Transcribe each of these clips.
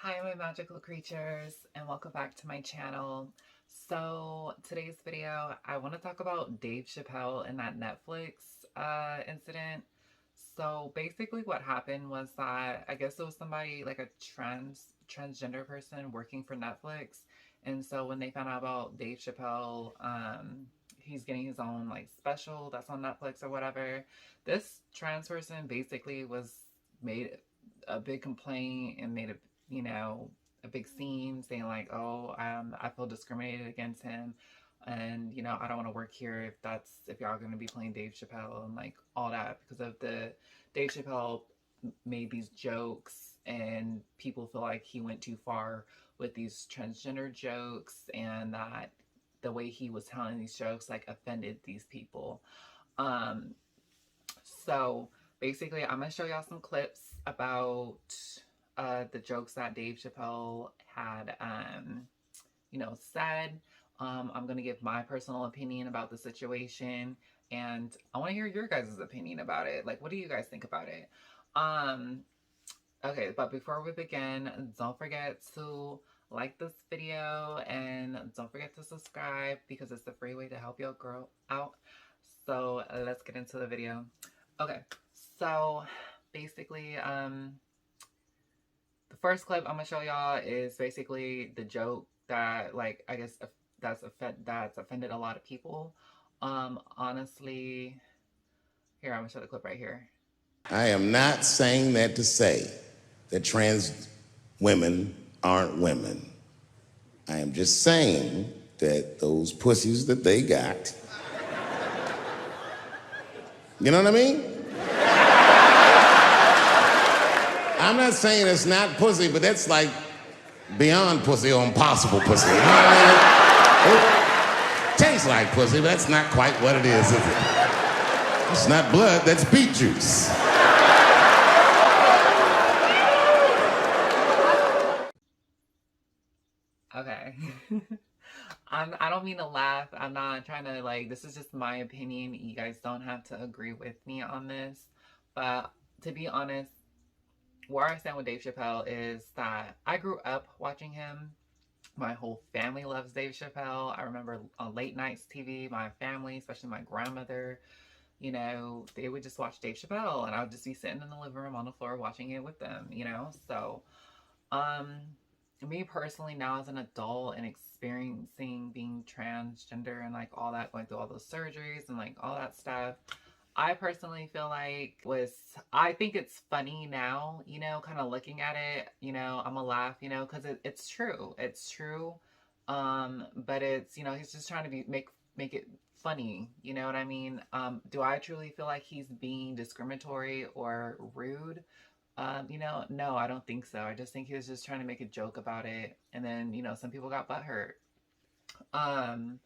Hi, my magical creatures, and welcome back to my channel. So, today's video, I want to talk about Dave Chappelle and that Netflix incident. So, basically, what happened was that I guess it was somebody like a transgender person working for Netflix, and so when they found out about Dave Chappelle, he's getting his own like special that's on Netflix or whatever. This trans person basically was made a big complaint and made you know, a big scene saying like, "Oh, I feel discriminated against him, and I don't want to work here if y'all going to be playing Dave Chappelle and like all that because of the Dave Chappelle made these jokes and people feel like he went too far with these transgender jokes and that the way he was telling these jokes like offended these people. Um, so basically, I'm gonna show y'all some clips about the jokes that Dave Chappelle had, said. I'm gonna give my personal opinion about the situation, and I want to hear your guys' opinion about it. Like, what do you guys think about it? Um, okay, but before we begin, don't forget to like this video and don't forget to subscribe because it's a free way to help your girl out. So let's get into the video. Okay, so basically, the first clip I'm gonna show y'all is basically the joke that, like, I guess that's offended a lot of people. Honestly, here I'm gonna show the clip right here. I am not saying that to say that trans women aren't women. I am just saying that those pussies that they got, you know what I mean? I'm not saying it's not pussy, but that's like beyond pussy or impossible pussy. You know what I mean? It tastes like pussy, but that's not quite what it is it? It's not blood, that's beet juice. Okay. I don't mean to laugh. I'm not trying to, like, this is just my opinion. You guys don't have to agree with me on this. But to be honest, where I stand with Dave Chappelle is that I grew up watching him. My whole family loves Dave Chappelle. I remember on late nights TV, my family, especially my grandmother, they would just watch Dave Chappelle and I would just be sitting in the living room on the floor watching it with them. So, um, me personally, now as an adult and experiencing being transgender and like all that, going through all those surgeries and like all that stuff, I personally feel like I think it's funny now, kind of looking at it, I'm a laugh, because it's true. It's true. But it's, he's just trying to make it funny. You know what I mean? Do I truly feel like he's being discriminatory or rude? No, I don't think so. I just think he was just trying to make a joke about it. And then, some people got butthurt. Um,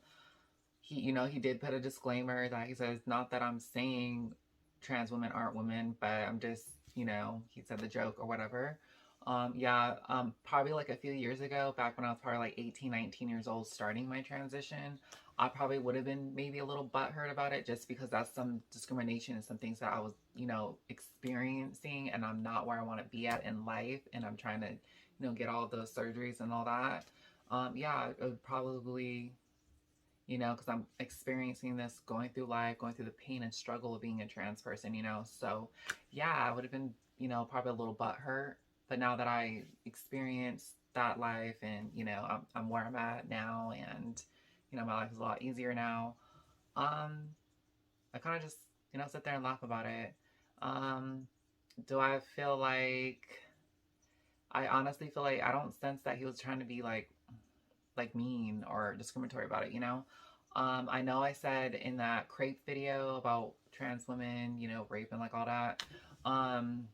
he did put a disclaimer that he says, not that I'm saying trans women aren't women, but I'm just, he said the joke or whatever. Yeah, probably like a few years ago, back when I was probably like 18, 19 years old, starting my transition, I probably would have been maybe a little butthurt about it just because that's some discrimination and some things that I was, experiencing and I'm not where I want to be at in life. And I'm trying to, get all those surgeries and all that. Yeah, it would probably, because I'm experiencing this, going through life, going through the pain and struggle of being a trans person. So yeah, I would have been, probably a little butthurt. But now that I experienced that life and, I'm where I'm at now and, my life is a lot easier now, um, I kind of just, sit there and laugh about it. Um, do I feel like, I honestly feel like I don't sense that he was trying to be like mean or discriminatory about it. I know I said in that crepe video about trans women, rape and like all that. Um,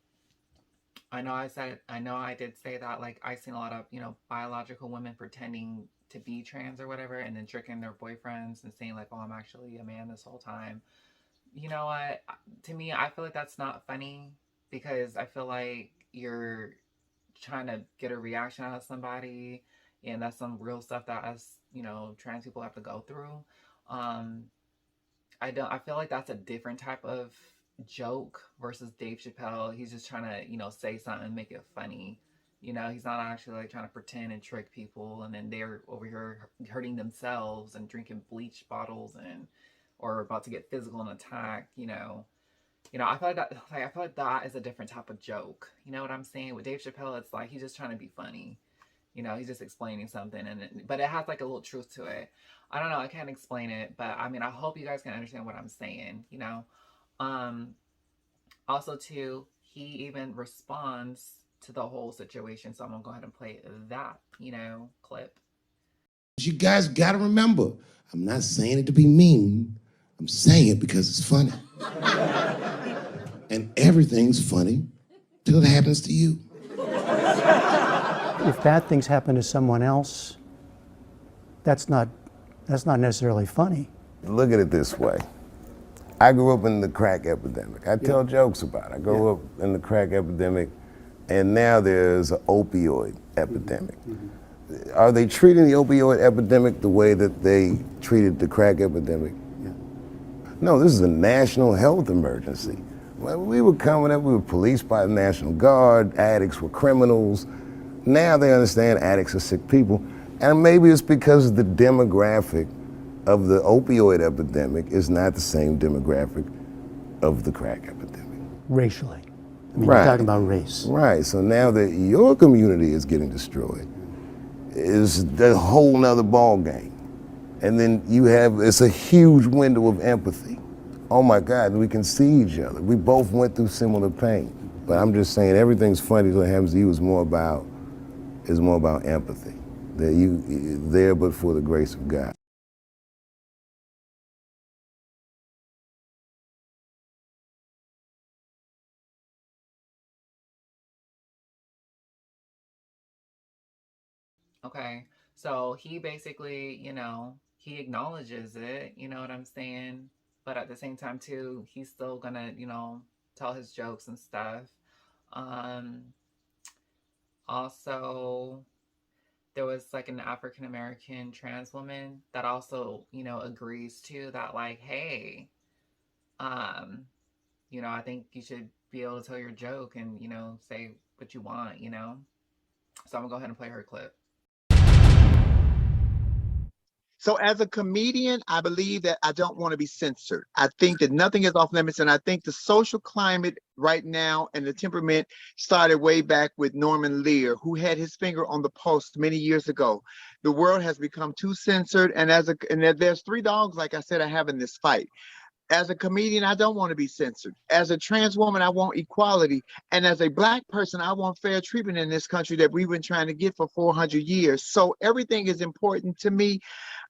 I know I did say that, like, I've seen a lot of, biological women pretending to be trans or whatever, and then tricking their boyfriends and saying like, oh, I'm actually a man this whole time. You know what? To me, I feel like that's not funny because I feel like you're trying to get a reaction out of somebody, and that's some real stuff that us, trans people have to go through. Um, I feel like that's a different type of joke versus Dave Chappelle. He's just trying to, say something and make it funny. You know, he's not actually like trying to pretend and trick people, and then they're over here hurting themselves and drinking bleach bottles and or about to get physical and attack. I feel like that. Like, I feel like that is a different type of joke. You know what I'm saying? With Dave Chappelle, it's like he's just trying to be funny. He's just explaining something, but it has like a little truth to it. I don't know. I can't explain it, but I mean, I hope you guys can understand what I'm saying. Um, Also, too, he even responds to the whole situation. So I'm gonna go ahead and play that, clip. You guys got to remember, I'm not saying it to be mean. I'm saying it because it's funny. And everything's funny till it happens to you. If bad things happen to someone else, that's not necessarily funny. Look at it this way. I grew up in the crack epidemic. I tell jokes about it. I grew up in the crack epidemic, and now there's an opioid epidemic. Are they treating the opioid epidemic the way that they treated the crack epidemic? No, this is a national health emergency. When we were coming up, we were policed by the National Guard, addicts were criminals. Now they understand addicts are sick people. And maybe it's because the demographic of the opioid epidemic is not the same demographic of the crack epidemic. Racially. I mean, you're talking about race. Right, so now that your community is getting destroyed, it's a whole nother ball game. And then it's a huge window of empathy. Oh my God, we can see each other. We both went through similar pain. But I'm just saying everything's funny till it happens to you is more about empathy. That you there but for the grace of God. Okay. So he basically, he acknowledges it, you know what I'm saying? But at the same time too, he's still gonna, tell his jokes and stuff. Um Also, there was like an African American trans woman that also, agrees to that, like, hey, um, I think you should be able to tell your joke and, say what you want. So I'm gonna go ahead and play her clip. So as a comedian, I believe that I don't want to be censored. I think that nothing is off limits. And I think the social climate right now and the temperament started way back with Norman Lear, who had his finger on the pulse many years ago. The world has become too censored. And there's three dogs, like I said, I have in this fight. As a comedian, I don't want to be censored. As a trans woman, I want equality. And as a Black person, I want fair treatment in this country that we've been trying to get for 400 years. So everything is important to me.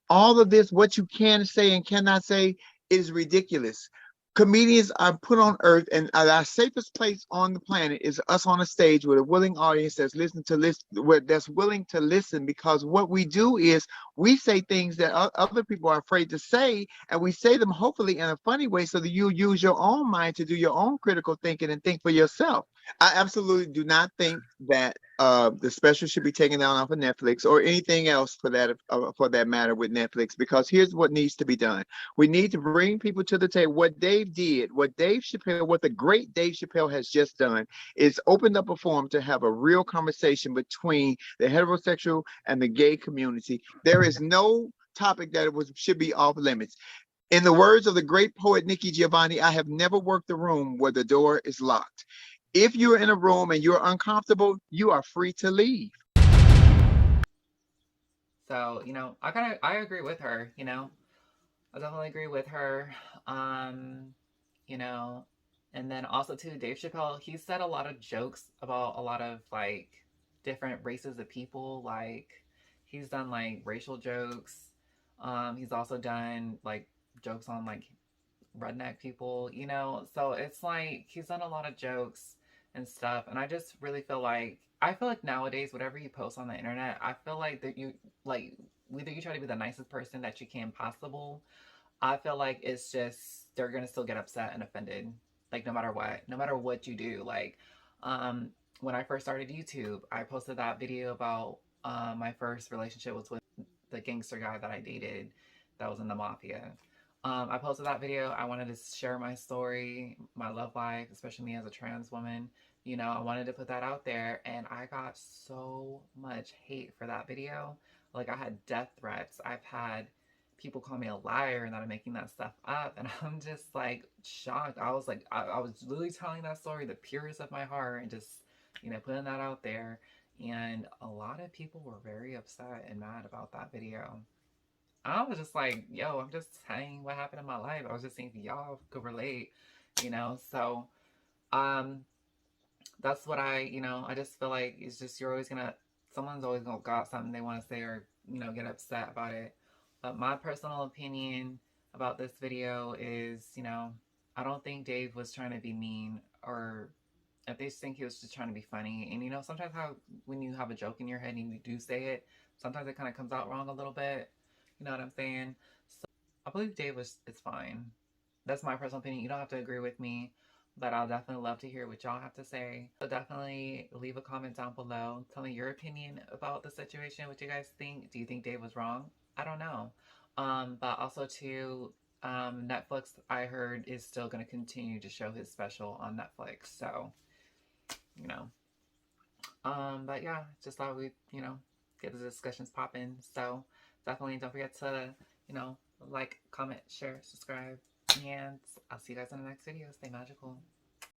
All of this, what you can say and cannot say, is ridiculous. Comedians are put on earth, and our safest place on the planet is us on a stage with a willing audience that's willing to listen. Because what we do is we say things that other people are afraid to say, and we say them hopefully in a funny way so that you use your own mind to do your own critical thinking and think for yourself. I absolutely do not think that the special should be taken down off of Netflix or anything else for that matter with Netflix, because here's what needs to be done. We need to bring people to the table. What Dave did, what the great Dave Chappelle has just done is opened up a forum to have a real conversation between the heterosexual and the gay community. There is no topic that should be off limits. In the words of the great poet Nikki Giovanni, I have never worked a room where the door is locked. If you're in a room and you're uncomfortable, you are free to leave. So, I agree with her, I definitely agree with her. Um, you know, and then also too, Dave Chappelle, he said a lot of jokes about a lot of like different races of people. Like he's done like racial jokes. He's also done like jokes on like redneck people, So it's like he's done a lot of jokes and stuff. And I feel like nowadays, whatever you post on the internet, I feel like that you like whether you try to be the nicest person that you can possible, I feel like it's just they're gonna still get upset and offended, like no matter what you do. Like, when I first started YouTube, I posted that video about my first relationship was with the gangster guy that I dated, that was in the mafia. I posted that video. I wanted to share my story, my love life, especially me as a trans woman. You know, I wanted to put that out there, and I got so much hate for that video. Like, I had death threats. I've had people call me a liar and that I'm making that stuff up, and I'm just like shocked. I was like, I was literally telling that story the purest of my heart and just, you know, putting that out there. And a lot of people were very upset and mad about that video. I was just like, yo, I'm just saying what happened in my life. I was just saying if y'all could relate, you know. So um that's what I just feel like it's just someone's always gonna got something they want to say or, you know, get upset about it. But my personal opinion about this video is, you know, I don't think Dave was trying to be mean, or I just think he was just trying to be funny. And you know, sometimes how when you have a joke in your head and you do say it, sometimes it kind of comes out wrong a little bit. You know what I'm saying? So I believe Dave was it's fine. That's my personal opinion. You don't have to agree with me, but I'll definitely love to hear what y'all have to say. So definitely leave a comment down below. Tell me your opinion about the situation. What you guys think? Do you think Dave was wrong? I don't know. But also too, Netflix, I heard, is still going to continue to show his special on Netflix. So, you know, but yeah, just thought we'd, you know, get the discussions popping. So definitely don't forget to, you know, like, comment, share, subscribe, and I'll see you guys in the next video. Stay magical.